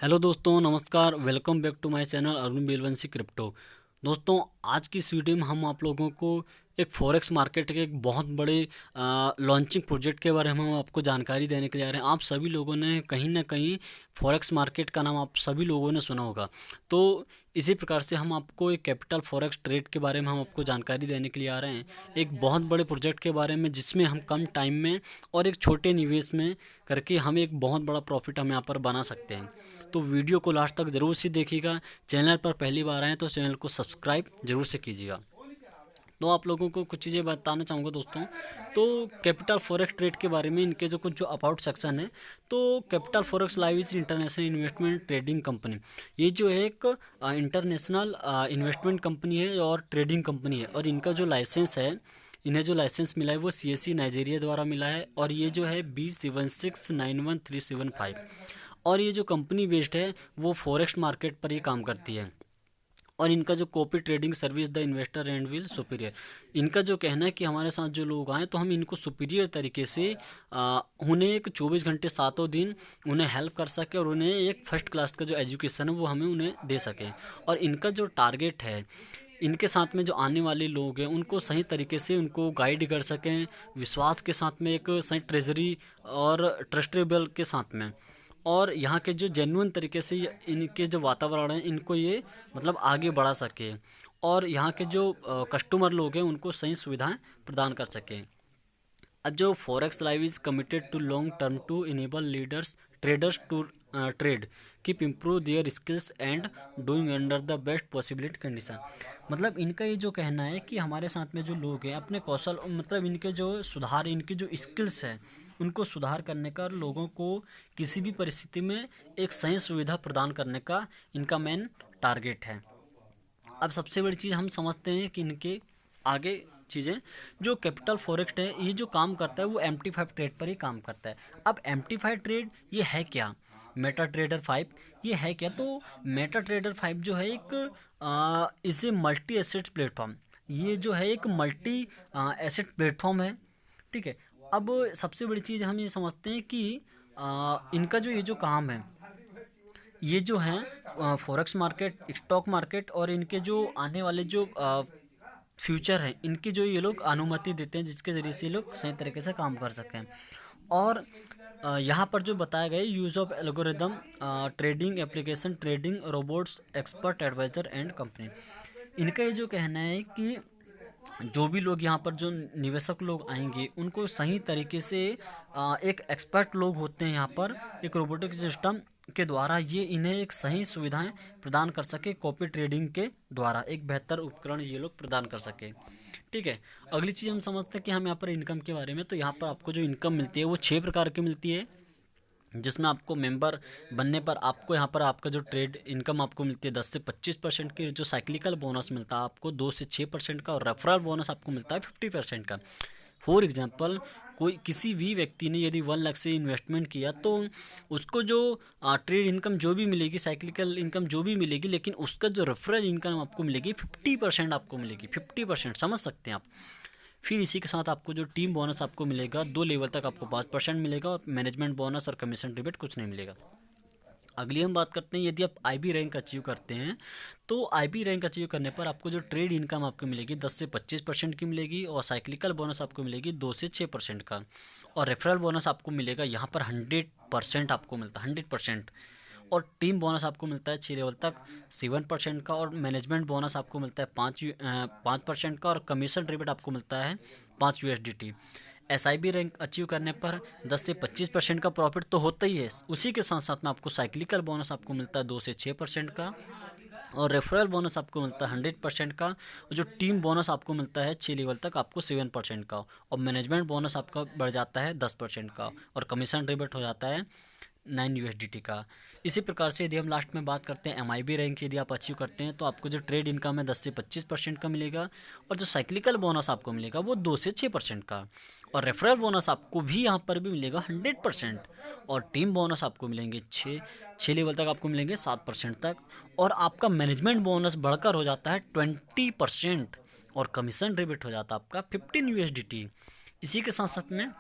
Hello दोस्तों, नमस्कार। Welcome back to my channel Arun Belvanshi crypto. दोस्तों, आज की इस वीडियो में हम आप लोगों को एक फॉरेक्स मार्केट के एक बहुत बड़े लॉन्चिंग प्रोजेक्ट के बारे में हम आपको जानकारी देने के लिए आ रहे हैं। आप सभी लोगों ने कहीं ना कहीं फॉरेक्स मार्केट का नाम आप सभी लोगों ने सुना होगा। तो इसी प्रकार से हम आपको एक कैपिटल फॉरेक्स ट्रेड के बारे में हम आपको जानकारी देने के लिए आ रहे हैं, एक बहुत बड़े प्रोजेक्ट के बारे में जिसमें हम कम टाइम में और एक छोटे निवेश में करके हम एक बहुत बड़ा प्रॉफिट हम यहाँ पर बना सकते हैं। तो वीडियो को लास्ट तक ज़रूर से देखिएगा। चैनल पर पहली बार आए तो चैनल को सब्सक्राइब जरूर से कीजिएगा। तो आप लोगों को कुछ चीज़ें बताना चाहूँगा दोस्तों। तो कैपिटल फॉरेक्स ट्रेड के बारे में इनके जो कुछ जो अबाउट सेक्शन है, तो capital forex live is international investment trading company. ये जो है एक इंटरनेशनल इन्वेस्टमेंट कंपनी है और ट्रेडिंग कंपनी है। और इनका जो लाइसेंस है, इन्हें जो लाइसेंस मिला है वो CSE नाइजीरिया द्वारा मिला है। और ये जो है B7691375। और ये जो कंपनी बेस्ड है वो फॉरेक्स मार्केट पर ये काम करती है। और इनका जो copy trading service the investor and will superior, इनका जो कहना है कि हमारे साथ जो लोग आए तो हम इनको सुपीरियर तरीके से उन्हें एक 24 घंटे सातों दिन उन्हें हेल्प कर सके और उन्हें एक फर्स्ट क्लास का जो एजुकेशन है वो हमें उन्हें दे सकें। और इनका जो टारगेट है, इनके साथ में जो आने वाले लोग हैं उनको सही तरीके से उनको गाइड कर सकें, विश्वास के साथ में, एक सही ट्रेजरी और ट्रस्टेबल के साथ में। और यहाँ के जो जेन्युइन तरीके से इनके जो वातावरण है इनको ये मतलब आगे बढ़ा सके और यहाँ के जो कस्टमर लोग हैं उनको सही सुविधाएं प्रदान कर सकें। अब जो forex live is committed to long term to enable leaders traders to trade keep improve their skills and doing under the best possibility condition. मतलब इनका ये जो कहना है कि हमारे साथ में जो लोग हैं अपने कौशल, मतलब इनके जो सुधार, इनकी जो स्किल्स है उनको सुधार करने का, लोगों को किसी भी परिस्थिति में एक सही सुविधा प्रदान करने का इनका मेन टारगेट है। अब सबसे बड़ी चीज़ हम समझते हैं कि इनके आगे चीज़ें, जो कैपिटल फॉरेक्स है ये जो काम करता है वो MT5 ट्रेड पर ही काम करता है। अब MT5 ट्रेड ये है क्या, मेटा ट्रेडर 5 ये है क्या? तो मेटा ट्रेडर 5 जो है एक इसे मल्टी एसेट प्लेटफॉर्म, ये जो है एक मल्टी एसेट प्लेटफॉर्म है। ठीक है। अब सबसे बड़ी चीज़ हम ये समझते हैं कि इनका जो ये जो काम है, ये जो है फॉरेक्स मार्केट, स्टॉक मार्केट और इनके जो आने वाले जो फ्यूचर है, इनकी जो ये लोग अनुमति देते हैं जिसके ज़रिए से ये लोग सही तरीके से काम कर सकें। और यहाँ पर जो बताया गया use of algorithm trading application, trading robots, expert advisor and company. इनका ये जो कहना है कि जो भी लोग यहाँ पर जो निवेशक लोग आएंगे उनको सही तरीके से एक एक्सपर्ट लोग होते हैं यहाँ पर, एक रोबोटिक सिस्टम के द्वारा ये इन्हें एक सही सुविधाएं प्रदान कर सके, कॉपी ट्रेडिंग के द्वारा एक बेहतर उपकरण ये लोग प्रदान कर सके। ठीक है। अगली चीज़ हम समझते हैं कि हम यहाँ पर इनकम के बारे में, तो यहाँ पर आपको जो इनकम मिलती है वो 6 प्रकार की मिलती है, जिसमें आपको मेंबर बनने पर आपको यहाँ पर आपका जो ट्रेड इनकम आपको मिलती है 10 से 25% की, जो साइक्लिकल बोनस मिलता है आपको 2 से 6% का, और रेफरल बोनस आपको मिलता है 50% का। फॉर एग्जांपल, कोई किसी भी व्यक्ति ने यदि 1 लाख से इन्वेस्टमेंट किया तो उसको जो ट्रेड इनकम जो भी मिलेगी, साइक्लिकल इनकम जो भी मिलेगी, लेकिन उसका जो रेफरल इनकम आपको मिलेगी 50% आपको मिलेगी। 50% समझ सकते हैं आप। फिर इसी के साथ आपको जो टीम बोनस आपको मिलेगा 2 लेवल तक आपको 5% मिलेगा, और मैनेजमेंट बोनस और कमीशन रिबेट कुछ नहीं मिलेगा। अगली हम बात करते हैं, यदि आप IB रैंक अचीव करते हैं तो IB रैंक अचीव करने पर आपको जो ट्रेड इनकम आपको मिलेगी 10 से 25% की मिलेगी, और साइक्लिकल बोनस आपको मिलेगी 2 से 6% का, और रेफरल बोनस आपको मिलेगा यहाँ पर 100% आपको मिलता है, 100%। और टीम बोनस आपको मिलता है 6 लेवल तक 7% का, और मैनेजमेंट बोनस आपको मिलता है 5% का, और कमीशन रिबेट आपको मिलता है 5 USDT। SIB रैंक अचीव करने पर 10 से 25% का प्रॉफिट तो होता ही है, उसी के साथ साथ में आपको साइक्लिकल बोनस आपको मिलता है 2 से 6% का, और रेफरल बोनस आपको मिलता है 100% का, और जो टीम बोनस आपको मिलता है 6 लेवल तक आपको 7% का, और मैनेजमेंट बोनस आपका बढ़ जाता है 10% का, और कमीशन रिबेट हो जाता है 9 USDT का। इसी प्रकार से यदि हम लास्ट में बात करते हैं MIB रैंक, यदि आप अचीव करते हैं तो आपको जो ट्रेड इनकम है 10 से 25% का मिलेगा, और जो साइक्लिकल बोनस आपको मिलेगा वो 2 से 6% का, और रेफरल बोनस आपको भी यहाँ पर भी मिलेगा 100%, और टीम बोनस आपको मिलेंगे 6 लेवल तक आपको मिलेंगे 7% तक, और आपका मैनेजमेंट बोनस बढ़कर हो जाता है 20%, और कमीशन रिबेट हो जाता है आपका 15 USDT। इसी के साथ साथ में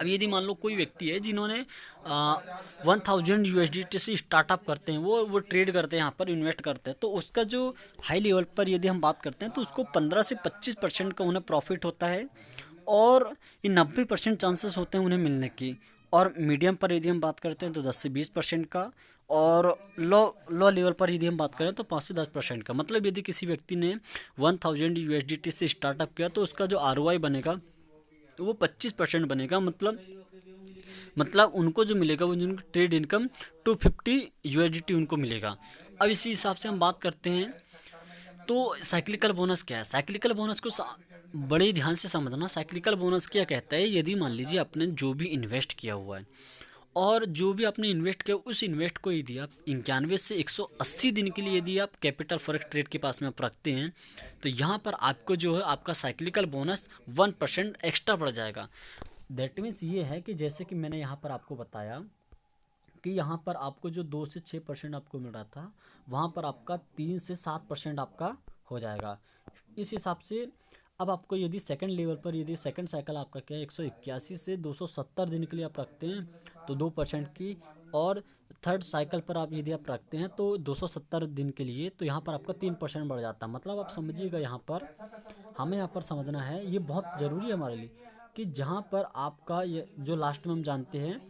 अब यदि मान लो कोई व्यक्ति है जिन्होंने 1000 USDT से स्टार्टअप करते हैं, वो ट्रेड करते हैं, यहाँ पर इन्वेस्ट करते हैं, तो उसका जो हाई लेवल पर यदि हम बात करते हैं तो उसको 15 से 25% का उन्हें प्रॉफिट होता है, और ये 90% चांसेस होते हैं उन्हें मिलने की। और मीडियम पर यदि हम बात करते हैं तो 10 से 20% का, और लो लेवल पर यदि हम बात करें तो 5 से 10% का। मतलब यदि किसी व्यक्ति ने 1000 USDT से स्टार्टअप किया तो उसका जो ROI बनेगा वो 25% बनेगा। मतलब उनको जो मिलेगा वो जिनको ट्रेड इनकम 250 USDT उनको मिलेगा। अब इसी हिसाब से हम बात करते हैं तो साइक्लिकल बोनस क्या है। साइक्लिकल बोनस को बड़े ध्यान से समझना। साइक्लिकल बोनस क्या कहता है, यदि मान लीजिए आपने जो भी इन्वेस्ट किया हुआ है, और जो भी आपने इन्वेस्ट किया उस इन्वेस्ट को यदि आप 91 से 180 दिन के लिए यदि आप कैपिटल फॉरेक्स ट्रेड के पास में आप रखते हैं, तो यहाँ पर आपको जो है आपका साइक्लिकल बोनस 1% एक्स्ट्रा बढ़ जाएगा। दैट मीन्स ये है कि जैसे कि मैंने यहाँ पर आपको बताया कि यहाँ पर आपको जो 2 से 6% आपको मिल रहा था, वहाँ पर आपका 3 से 7% आपका हो जाएगा। इस हिसाब से अब आपको यदि सेकंड लेवल पर यदि सेकंड साइकिल आपका क्या है 181 से 270 दिन के लिए आप रखते हैं तो 2% की, और थर्ड साइकिल पर आप यदि आप रखते हैं तो 270 दिन के लिए, तो यहाँ पर आपका 3% बढ़ जाता है। मतलब आप समझिएगा, यहाँ पर हमें यहाँ पर समझना है, ये बहुत ज़रूरी है हमारे लिए, कि जहाँ पर आपका ये जो लास्ट में हम जानते हैं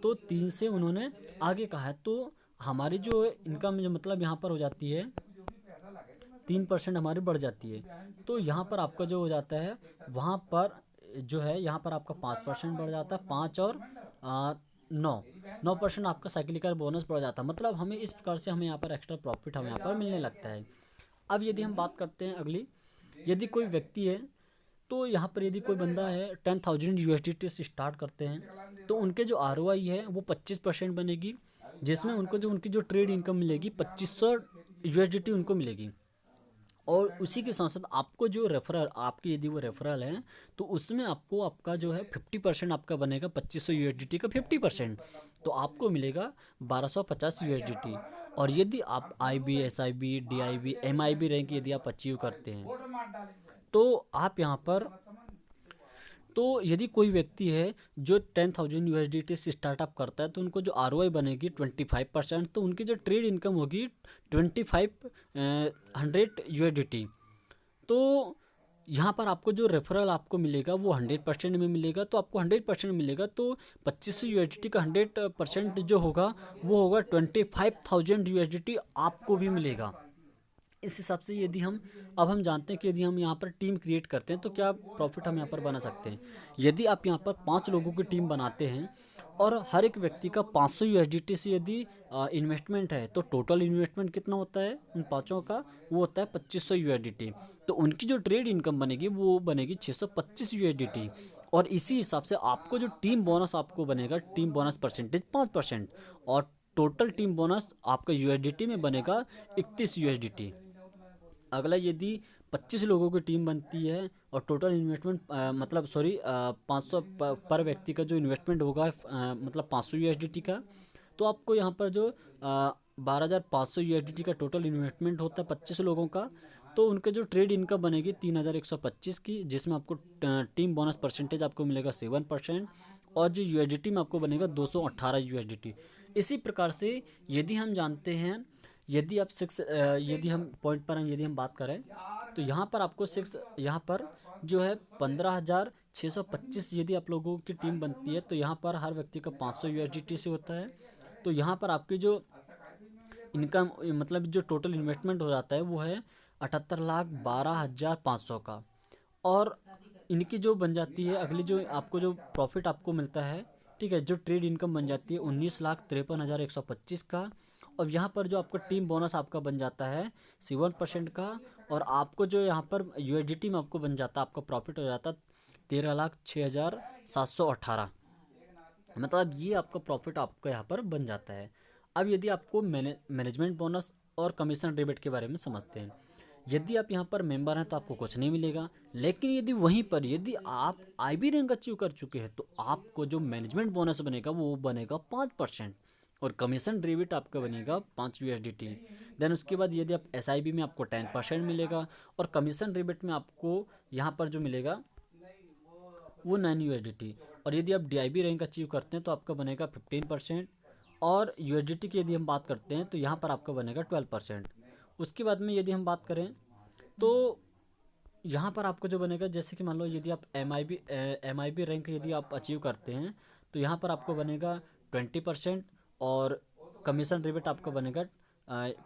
तो 3 से उन्होंने आगे कहा है, तो हमारी जो इनकम जो मतलब यहाँ पर हो जाती है 3% हमारी बढ़ जाती है। तो यहाँ पर आपका जो हो जाता है वहाँ पर जो है यहाँ पर आपका 5% बढ़ जाता है, 5 और 9% आपका साइक्लिकल बोनस बढ़ जाता है। मतलब हमें इस प्रकार से हमें यहाँ पर एक्स्ट्रा प्रॉफिट हमें यहाँ पर मिलने लगता है। अब यदि हम बात करते हैं अगली, यदि कोई व्यक्ति है तो यहाँ पर यदि कोई बंदा है 10,000 USDT से स्टार्ट करते हैं तो उनके जो ROI है वो 25% बनेगी, जिसमें उनको जो उनकी जो ट्रेड इनकम मिलेगी 2500 USDT उनको मिलेगी। और उसी के साथ साथ आपको जो रेफरल आपकी यदि वो रेफरल है तो उसमें आपको आपका जो है 50% आपका बनेगा। 2500 USDT का 50%, तो आपको मिलेगा 1250 USDT। और यदि आप IB SIB DIB MIB rank यदि आप अचीव करते हैं तो आप यहाँ पर, तो यदि कोई व्यक्ति है जो 10,000 USDT से स्टार्टअप करता है तो उनको जो ROI बनेगी 25%, तो उनकी जो ट्रेड इनकम होगी 2500 USDT। तो यहाँ पर आपको जो रेफरल आपको मिलेगा वो 100% में मिलेगा, तो आपको 100% मिलेगा, तो 2500 USDT का 100% जो होगा वो होगा 25,000 USDT आपको भी मिलेगा। इस हिसाब से यदि हम अब हम जानते हैं कि यदि हम यहाँ पर टीम क्रिएट करते हैं तो क्या प्रॉफिट हम यहाँ पर बना सकते हैं। यदि आप यहाँ पर 5 लोगों की टीम बनाते हैं और हर एक व्यक्ति का 500 USDT से यदि इन्वेस्टमेंट है, तो टोटल इन्वेस्टमेंट कितना होता है उन पाँचों का, वो होता है 2500 USDT। तो उनकी जो ट्रेड इनकम बनेगी वो बनेगी 625 USDT। और इसी हिसाब से आपको जो टीम बोनस आपको बनेगा, टीम बोनस परसेंटेज 5%, और टोटल टीम बोनस आपका USDT में बनेगा 31 USDT। अगला, यदि 25 लोगों की टीम बनती है और टोटल इन्वेस्टमेंट मतलब 500 पर व्यक्ति का जो इन्वेस्टमेंट होगा मतलब 500 USDT का, तो आपको यहाँ पर जो 12,500 USDT का टोटल इन्वेस्टमेंट होता है 25 लोगों का, तो उनके जो ट्रेड इनकम बनेगी 3,125 की, जिसमें आपको टीम बोनस परसेंटेज आपको मिलेगा 7%, और जो USDT में आपको बनेगा 218 USDT। इसी प्रकार से यदि हम जानते हैं, यदि आप यदि हम पॉइंट पर यदि हम बात करें तो यहाँ पर आपको यहाँ पर जो है 15,625 यदि आप लोगों की टीम बनती है तो यहाँ पर हर व्यक्ति का 500 USDT से होता है। तो यहाँ पर आपकी जो इनकम मतलब जो टोटल इन्वेस्टमेंट हो जाता है वो है 78,12,500 का। और इनकी जो बन जाती है अगली, जो आपको जो प्रॉफिट आपको मिलता है, ठीक है, जो ट्रेड इनकम बन जाती है 19,53,125 का। और यहाँ पर जो आपका टीम बोनस आपका बन जाता है 7% का, और आपको जो यहाँ पर USDT में आपको बन जाता है, आपका प्रॉफिट हो जाता है 13,06,718। मतलब ये आपका प्रॉफिट आपका यहाँ पर बन जाता है। अब यदि आपको मैनेजमेंट बोनस और कमीशन रिबेट के बारे में समझते हैं, यदि आप यहाँ पर मेंबर हैं तो आपको कुछ नहीं मिलेगा, लेकिन यदि वहीं पर यदि आप IB रैंक अचीव कर चुके हैं तो आपको जो मैनेजमेंट बोनस बनेगा वो बनेगा 5%, और कमीशन रिबेट आपका बनेगा 5 USDT। देन उसके बाद यदि आप SIB में आपको 10% मिलेगा, और कमीशन रिबेट में आपको यहाँ पर जो मिलेगा वो 9 USDT। और यदि आप DIB रैंक अचीव करते हैं तो आपका बनेगा 15%। और USDT की यदि हम बात करते हैं तो यहाँ पर आपका बनेगा 12%। उसके बाद में यदि हम बात करें तो यहाँ पर आपको जो बनेगा, जैसे कि मान लो यदि आप MIB रैंक यदि आप अचीव करते हैं तो यहाँ पर आपको बनेगा 20%। और कमीशन रिबेट आपका बनेगा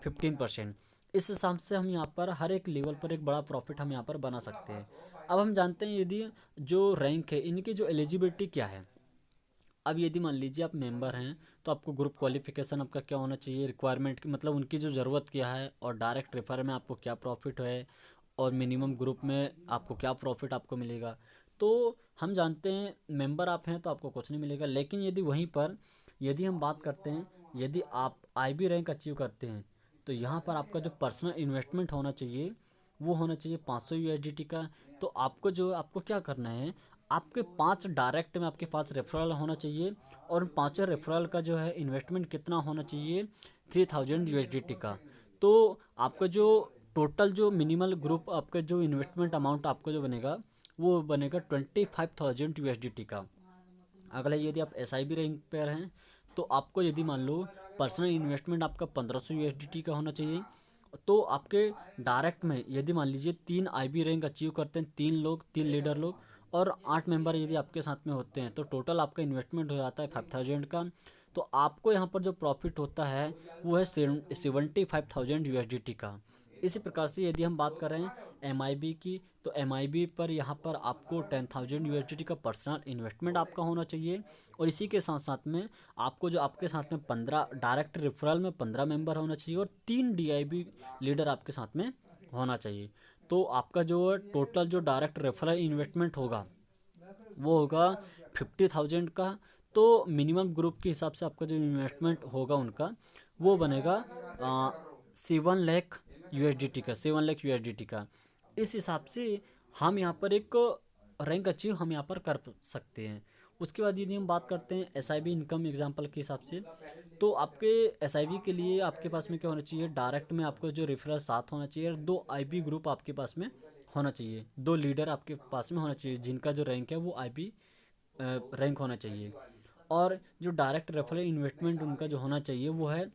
15%। इस हिसाब से हम यहाँ पर हर एक लेवल पर एक बड़ा प्रॉफिट हम यहाँ पर बना सकते हैं। अब हम जानते हैं यदि जो रैंक है इनकी जो एलिजिबिलिटी क्या है। अब यदि मान लीजिए आप मेंबर हैं तो आपको ग्रुप क्वालिफिकेशन आपका क्या होना चाहिए, रिक्वायरमेंट मतलब उनकी जो ज़रूरत क्या है, और डायरेक्ट रेफर में आपको क्या प्रॉफिट है, और मिनिमम ग्रुप में आपको क्या प्रॉफिट आपको मिलेगा। तो हम जानते हैं मेंबर आप हैं तो आपको कुछ नहीं मिलेगा। लेकिन यदि वहीं पर यदि हम बात करते हैं, यदि आप IB रैंक अचीव करते हैं तो यहाँ पर आपका जो पर्सनल इन्वेस्टमेंट होना चाहिए वो होना चाहिए 500 USDT का। तो आपको क्या करना है, आपके 5 डायरेक्ट में आपके पास रेफरल होना चाहिए, और उन 5 रेफरल का जो है इन्वेस्टमेंट कितना होना चाहिए, 3000 USDT का। तो आपका जो टोटल जो मिनिमल ग्रुप आपका जो इन्वेस्टमेंट अमाउंट आपको जो बनेगा वो बनेगा 25,000 USDT का। अगला यदि आप SIB रैंक पर हैं तो आपको यदि मान लो पर्सनल इन्वेस्टमेंट आपका 1500 USDT का होना चाहिए। तो आपके डायरेक्ट में यदि मान लीजिए 3 IB रैंक अचीव करते हैं, 3 लीडर लोग और 8 मेंबर यदि आपके साथ में होते हैं तो टोटल आपका इन्वेस्टमेंट हो जाता है 5000 का। तो आपको यहाँ पर जो प्रॉफिट होता है वो है 75,000 USDT का। इसी प्रकार से यदि हम बात कर रहे हैं MIB की, तो MIB पर यहाँ पर आपको 10,000 USDT का पर्सनल इन्वेस्टमेंट आपका होना चाहिए। और इसी के साथ साथ में आपको जो आपके साथ में 15 डायरेक्ट रेफरल में 15 मेंबर होना चाहिए, और 3 DIB लीडर आपके साथ में होना चाहिए। तो आपका जो टोटल जो डायरेक्ट रेफरल इन्वेस्टमेंट होगा वो होगा 50,000 का। तो मिनिमम ग्रुप के हिसाब से आपका जो इन्वेस्टमेंट होगा उनका वो बनेगा 7 लाख USDT का, 7 लाख USDT का। इस हिसाब से हम यहाँ पर एक रैंक अचीव हम यहाँ पर कर सकते हैं। उसके बाद यदि हम बात करते हैं SIB इनकम एग्जांपल के हिसाब से, तो आपके SIB के लिए आपके पास में क्या होना चाहिए, डायरेक्ट में आपको जो रेफरल 7 होना चाहिए, और 2 IB ग्रुप आपके पास में होना चाहिए, 2 लीडर आपके पास में होना चाहिए जिनका जो रैंक है वो IB रैंक होना चाहिए। और जो डायरेक्ट रेफरल इन्वेस्टमेंट उनका जो होना चाहिए वो है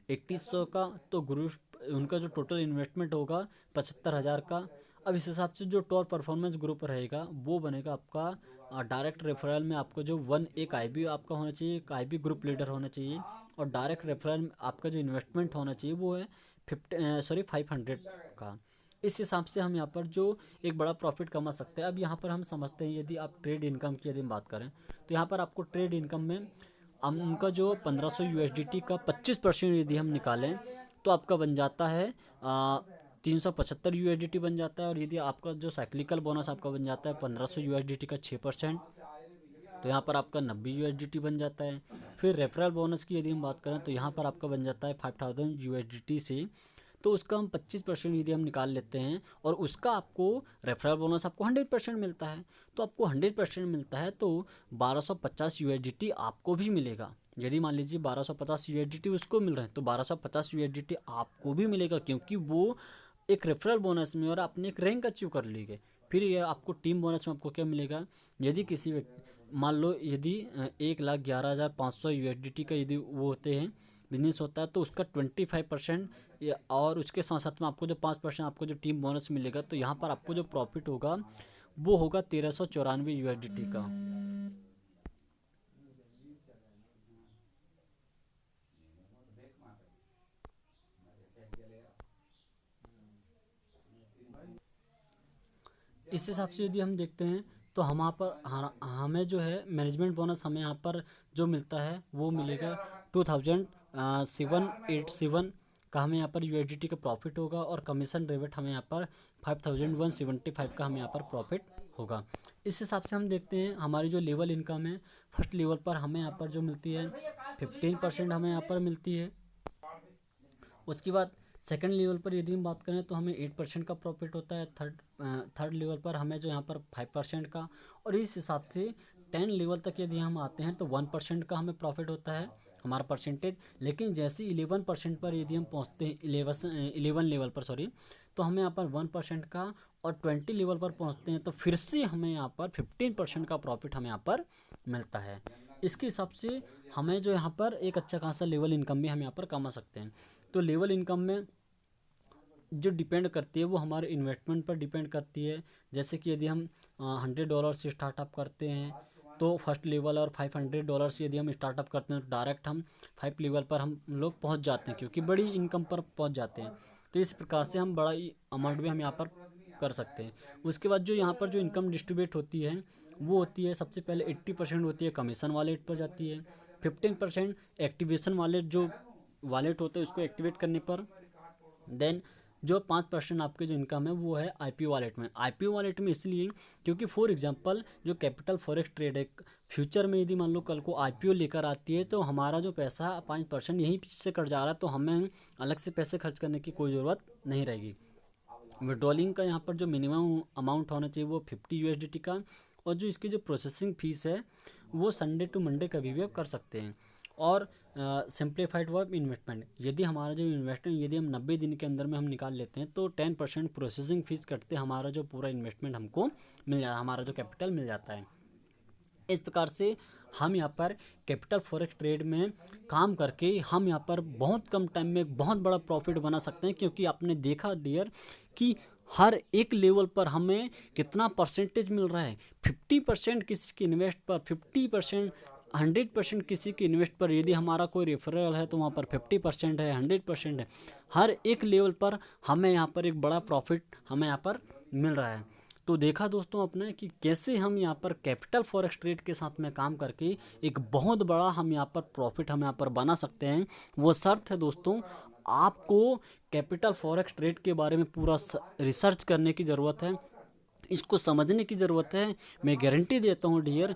3100 का। तो ग्रुप उनका जो टोटल इन्वेस्टमेंट होगा 75,000 का। अब इस हिसाब से जो टॉप परफॉर्मेंस ग्रुप रहेगा वो बनेगा आपका डायरेक्ट रेफरल में आपको जो एक IB आपका होना चाहिए, एक IB ग्रुप लीडर होना चाहिए, और डायरेक्ट रेफरल में आपका जो इन्वेस्टमेंट होना चाहिए वो है 500 का। इस हिसाब से हम यहाँ पर जो एक बड़ा प्रॉफिट कमा सकते हैं। अब यहाँ पर हम समझते हैं यदि आप ट्रेड इनकम की यदि हम बात करें तो यहाँ पर आपको ट्रेड इनकम में हम उनका जो 1500 USDT का 25% यदि हम निकालें तो आपका बन जाता है 375 USDT बन जाता है। और यदि आपका जो साइक्लिकल बोनस आपका बन जाता है 1500 USDT का 6%, तो यहाँ पर आपका 90 USDT बन जाता है। फिर रेफरल बोनस की यदि हम बात करें तो यहाँ पर आपका बन जाता है 5000 USDT से, तो उसका हम 25% यदि हम निकाल लेते हैं, और उसका आपको रेफरल बोनस आपको 100% मिलता है। तो आपको 100% मिलता है तो 1250 USDT आपको भी मिलेगा। यदि मान लीजिए 1250 USDT उसको मिल रहे हैं तो 1250 USDT आपको भी मिलेगा, क्योंकि वो एक रेफरल बोनस में और आपने एक रैंक अचीव कर ली है। फिर ये आपको टीम बोनस में आपको क्या मिलेगा, यदि किसी व्यक्ति मान लो यदि 1,11,500 USDT का यदि वो होते हैं बिजनेस होता है तो उसका 25%, और उसके साथ साथ में आपको जो 5% आपको जो टीम बोनस मिलेगा, तो यहाँ पर आपको जो प्रॉफिट होगा वो होगा 1394 USDT का। इस हिसाब से यदि हम देखते हैं तो हम यहाँ पर हमें जो है मैनेजमेंट बोनस हमें यहाँ पर जो मिलता है वो मिलेगा 2787 का हमें यहाँ पर USDT का प्रॉफिट होगा, और कमीशन रिबेट हमें यहाँ पर 5175 का हमें यहाँ पर प्रॉफिट होगा। इस हिसाब से हम देखते हैं हमारी जो लेवल इनकम है, फर्स्ट लेवल पर हमें यहाँ पर जो मिलती है 15% हमें यहाँ पर मिलती है। उसके बाद सेकंड लेवल पर यदि हम बात करें तो हमें 8% का प्रॉफिट होता है। थर्ड लेवल पर हमें जो यहाँ पर 5% का, और इस हिसाब से 10 लेवल तक यदि हम आते हैं तो 1% का हमें प्रॉफिट होता है हमारा परसेंटेज। लेकिन जैसे 11% पर यदि हम पहुँचते हैं 11 लेवल पर तो हमें यहाँ पर 1% का और 20 लेवल पर पहुंचते हैं तो फिर से हमें यहाँ पर 15% का प्रॉफिट हमें यहाँ पर मिलता है। इसके हिसाब से हमें जो यहाँ पर एक अच्छा खासा लेवल इनकम भी हम यहाँ पर कमा सकते हैं। तो लेवल इनकम में जो डिपेंड करती है वो हमारे इन्वेस्टमेंट पर डिपेंड करती है। जैसे कि यदि हम $100 से स्टार्टअप करते हैं तो फर्स्ट लेवल, और $500 से यदि हम स्टार्टअप करते हैं तो डायरेक्ट हम 5 लेवल पर हम लोग पहुंच जाते हैं, क्योंकि बड़ी इनकम पर पहुंच जाते हैं। तो इस प्रकार से हम बड़ा अमाउंट भी हम यहाँ पर कर सकते हैं। उसके बाद जो यहाँ पर जो इनकम डिस्ट्रीब्यूट होती है वो होती है, सबसे पहले 80% होती है कमीशन वॉलेट पर जाती है, 15% एक्टिवेशन वॉलेट जो वॉलेट होता है उसको एक्टिवेट करने पर, देन जो 5% आपके जो इनकम है वो है आईपीओ वॉलेट में। आईपीओ वॉलेट में इसलिए क्योंकि फॉर एग्जांपल जो कैपिटल फॉरेक्स ट्रेड है, फ्यूचर में यदि मान लो कल को आईपीओ लेकर आती है तो हमारा जो पैसा 5% यहीं से कट जा रहा है, तो हमें अलग से पैसे खर्च करने की कोई ज़रूरत नहीं रहेगी। विड्रॉलिंग का यहाँ पर जो मिनिमम अमाउंट होना चाहिए वो 50 यूएसडीटी का, और जो इसकी जो प्रोसेसिंग फ़ीस है वो संडे टू मंडे कभी भी आप कर सकते हैं। और सिंप्लीफाइड वर्क इन्वेस्टमेंट, यदि हमारा जो इन्वेस्टमेंट यदि हम 90 दिन के अंदर में हम निकाल लेते हैं तो 10% प्रोसेसिंग फ़ीस कटते हमारा जो पूरा इन्वेस्टमेंट हमको मिल जाता है, हमारा जो कैपिटल मिल जाता है। इस प्रकार से हम यहाँ पर कैपिटल फॉरेक्स ट्रेड में काम करके हम यहाँ पर बहुत कम टाइम में एक बहुत बड़ा प्रॉफिट बना सकते हैं। क्योंकि आपने देखा डियर कि हर एक लेवल पर हमें कितना परसेंटेज मिल रहा है। 50% किसी के इन्वेस्ट पर, 50%, 100% किसी के इन्वेस्ट पर। यदि हमारा कोई रेफरल है तो वहाँ पर 50% है, 100% है। हर एक लेवल पर हमें यहाँ पर एक बड़ा प्रॉफिट हमें यहाँ पर मिल रहा है। तो देखा दोस्तों आपने कि कैसे हम यहाँ पर कैपिटल फॉरेक्स ट्रेड के साथ में काम करके एक बहुत बड़ा हम यहाँ पर प्रॉफिट हम यहाँ पर बना सकते हैं। वो शर्त है दोस्तों, आपको कैपिटल फॉरेक्स ट्रेड के बारे में पूरा रिसर्च करने की ज़रूरत है, इसको समझने की ज़रूरत है। मैं गारंटी देता हूँ डियर,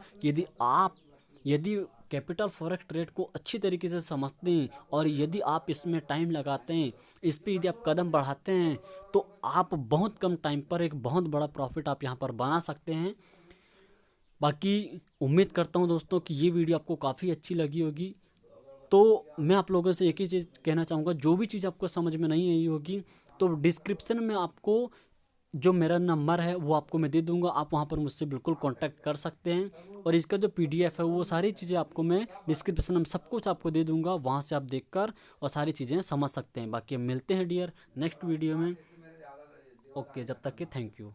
यदि कैपिटल फॉरेक्स ट्रेड को अच्छी तरीके से समझते हैं और यदि आप इसमें टाइम लगाते हैं, इस पर यदि आप कदम बढ़ाते हैं, तो आप बहुत कम टाइम पर एक बहुत बड़ा प्रॉफिट आप यहाँ पर बना सकते हैं। बाकी उम्मीद करता हूँ दोस्तों कि ये वीडियो आपको काफ़ी अच्छी लगी होगी। तो मैं आप लोगों से एक ही चीज़ कहना चाहूँगा, जो भी चीज़ आपको समझ में नहीं आई होगी तो डिस्क्रिप्शन में आपको जो मेरा नंबर है वो आपको मैं दे दूंगा, आप वहाँ पर मुझसे बिल्कुल कांटेक्ट कर सकते हैं। और इसका जो पीडीएफ है वो सारी चीज़ें आपको मैं डिस्क्रिप्शन में सब कुछ आपको दे दूंगा, वहाँ से आप देखकर और सारी चीज़ें समझ सकते हैं। बाकी हम मिलते हैं डियर नेक्स्ट वीडियो में। ओके, जब तक के थैंक यू।